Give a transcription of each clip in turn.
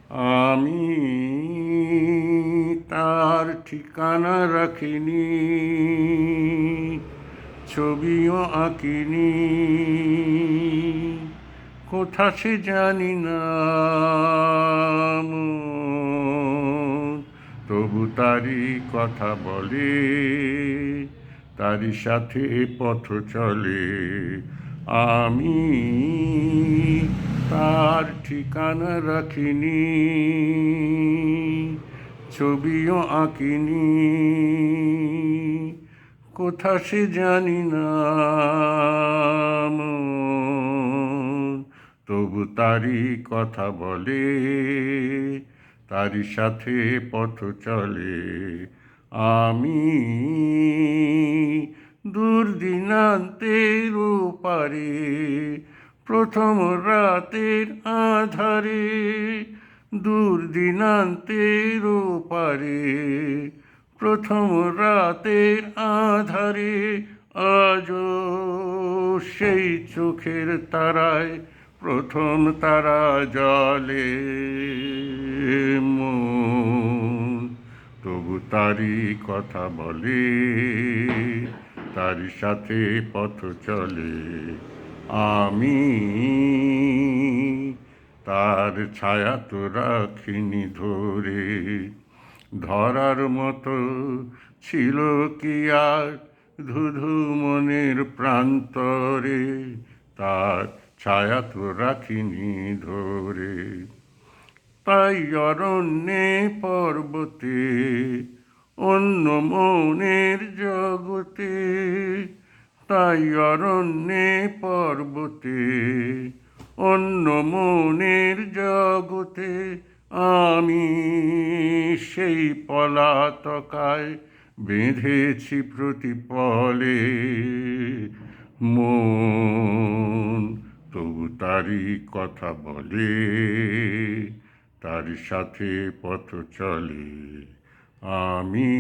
আমি তার ঠিকানা রাখিনি, ছবিও আঁকিনি, কোথা সে জানি না। তবু তারই কথা বলে, তারই সাথে পথ চলে। আমি তার ঠিকানা রাখিনি, ছবিও আঁকিনি, কোথা সে জানি না। তবু তারই কথা বলে, তারই সাথে পথ চলে। আমি দূর দিনান্তের ওপারে, প্রথম রাতের আধারে, দূর দিনান্তের ওপারে, প্রথম রাতের আধারে, আজও সেই চোখের তারায় প্রথম তারা জ্বলে। মন তবু তারই কথা বলে, তারই সাথে পথ চলে। আমি তার ছায়া তো রাখিনি ধরে, ধরার মতো ছিল কি আর ধুধু মনের প্রান্তরে, তার ছায়া তো রাখিনি ধরে। তাই অরণ্যে পর্বতে, অন্য মনের জগতে, তাই অরণ্যে পর্বতে, অন্য মনের জগতে, আমি সেই পলাতকায় বেঁধেছি প্রতিপলে মন। তবু তারই কথা বলে, তারই সাথে পথ চলে। আমি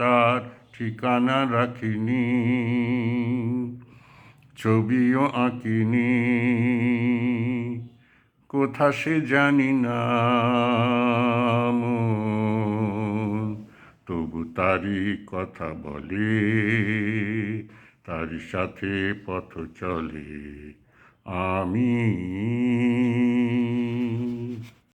তার ঠিকানা রাখিনি, ছবিও আঁকিনি, কোথা সে জানি না। তবু তারই কথা বলে, তারই সাথে পথ চলে। আমি